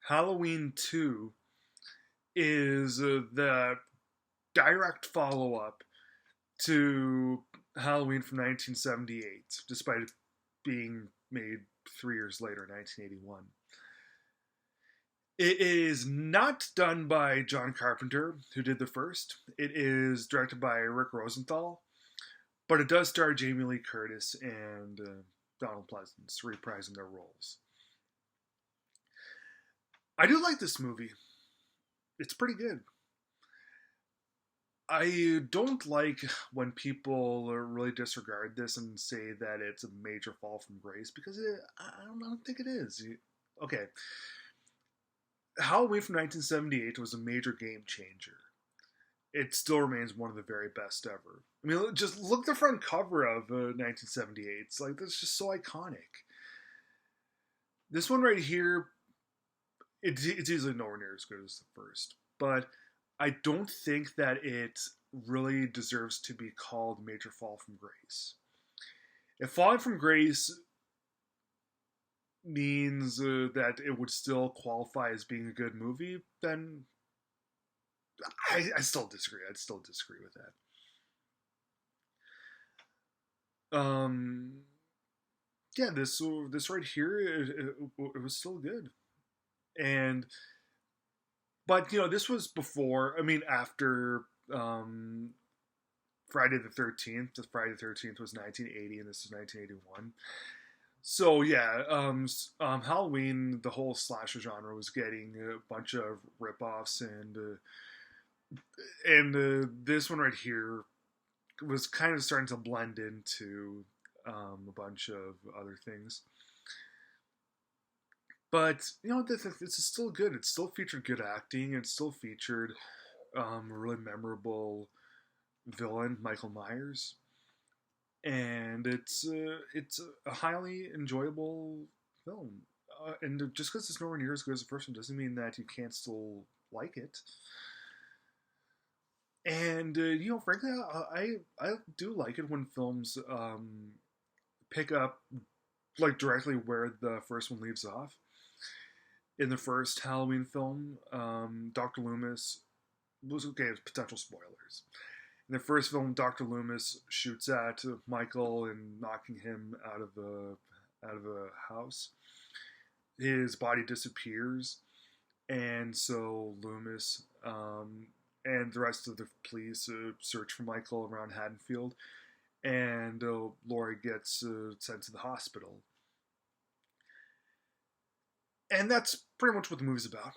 Halloween 2 is the direct follow up to Halloween from 1978, despite it being made 3 years later, 1981. It is not done by John Carpenter, who did the first. It is directed by Rick Rosenthal, but it does star Jamie Lee Curtis and Donald Pleasance reprising their roles. I do like this movie. It's pretty good. I don't like when people really disregard this and say that it's a major fall from grace because I don't think it is. Okay, Halloween from 1978 was a major game changer. It still remains one of the very best ever. I mean, just look at the front cover of 1978. It's like, that's just so iconic. This one right here, it's easily nowhere near as good as the first. But I don't think that it really deserves to be called Major Fall from Grace. If Falling from Grace means that it would still qualify as being a good movie, then I still disagree. I'd still disagree with that. Yeah, this right here, it was still good, and but this was before. I mean, after Friday the 13th. Friday the 13th was 1980, and this is 1981. So yeah, Halloween, the whole slasher genre was getting a bunch of ripoffs, and this one right here was kind of starting to blend into a bunch of other things. But this is still good. It still featured good acting. It still featured a really memorable villain, Michael Myers, and it's a highly enjoyable film. And just because it's nowhere near as good as the first one doesn't mean that you can't still like it. And frankly, I do like it when films pick up like directly where the first one leaves off. In the first Halloween film, Dr. Loomis was okay. Potential spoilers. In the first film, Dr. Loomis shoots at Michael and knocking him out of a house. His body disappears, and so Loomis and the rest of the police search for Michael around Haddonfield, and Laurie gets sent to the hospital. And that's pretty much what the movie's about.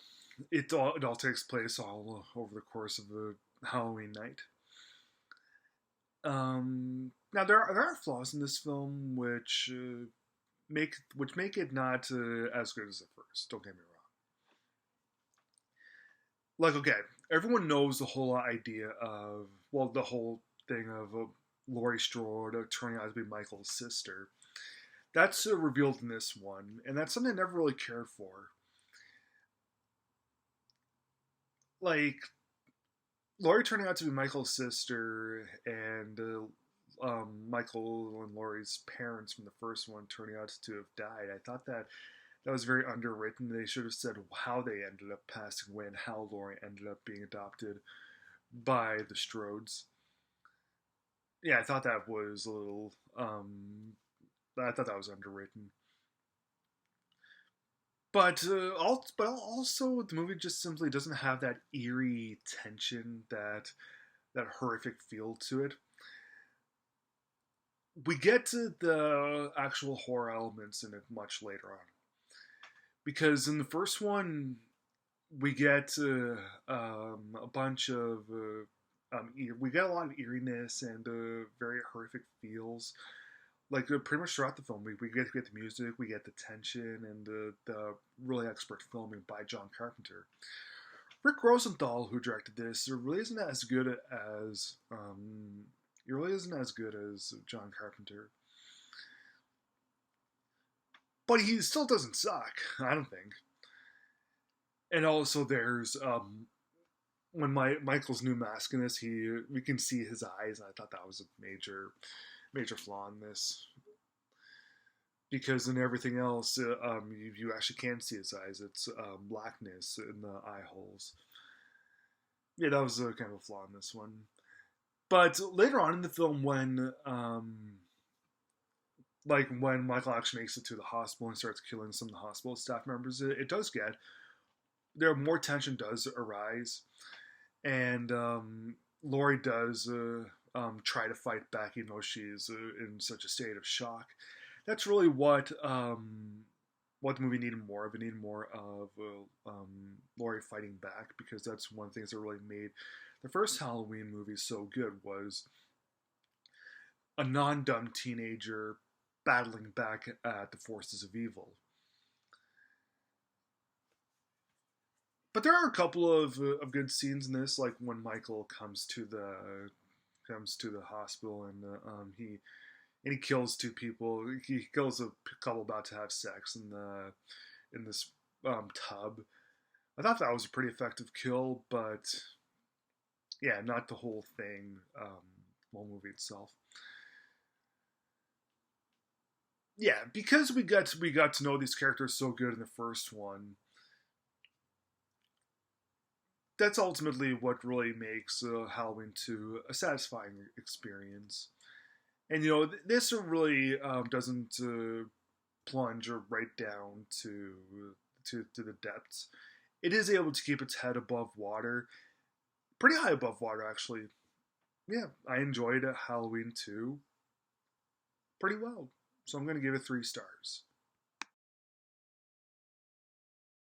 It all takes place all over the course of a Halloween night. Now there are flaws in this film which make it not as good as the first. Don't get me wrong. Like, okay, everyone knows the whole idea of the whole thing of Laurie Strode turning out to be Michael's sister. That's revealed in this one, and that's something I never really cared for. Like, Laurie turning out to be Michael's sister, and Michael and Laurie's parents from the first one turning out to have died. I thought that was very underwritten. They should have said how they ended up passing away and how Laurie ended up being adopted by the Strodes. Yeah, I thought that was a little. I thought that was underwritten. But also the movie just simply doesn't have that eerie tension, that horrific feel to it. We get to the actual horror elements in it much later on, because in the first one we get a bunch of we get a lot of eeriness and very horrific feels. Like pretty much throughout the film, we get the music, we get the tension, and the really expert filming by John Carpenter. Rick Rosenthal, who directed this, really isn't as good as John Carpenter, but he still doesn't suck. I don't think. And also, there's when Michael's new mask in this, we can see his eyes, and I thought that was a major flaw in this. because in everything else, you actually can't see his eyes. It's blackness in the eye holes. Yeah, that was kind of a flaw in this one. But later on in the film, when Michael actually makes it to the hospital and starts killing some of the hospital staff members, it does get there. More tension does arise, and Laurie does try to fight back, even though she's in such a state of shock. That's really what the movie needed more of. It needed more of Laurie fighting back, because that's one of the things that really made the first Halloween movie so good, was a non-dumb teenager battling back at the forces of evil. But there are a couple of good scenes in this, like when Michael comes to the hospital, and he kills two people. He kills a couple about to have sex in this tub. I thought that was a pretty effective kill, but yeah, not the whole thing. Whole movie itself. Yeah, because we got to know these characters so good in the first one. That's ultimately what really makes Halloween 2 a satisfying experience. And this really doesn't plunge right down to the depths. It is able to keep its head above water, pretty high above water actually. Yeah, I enjoyed Halloween 2 pretty well, so I'm going to give it 3 stars.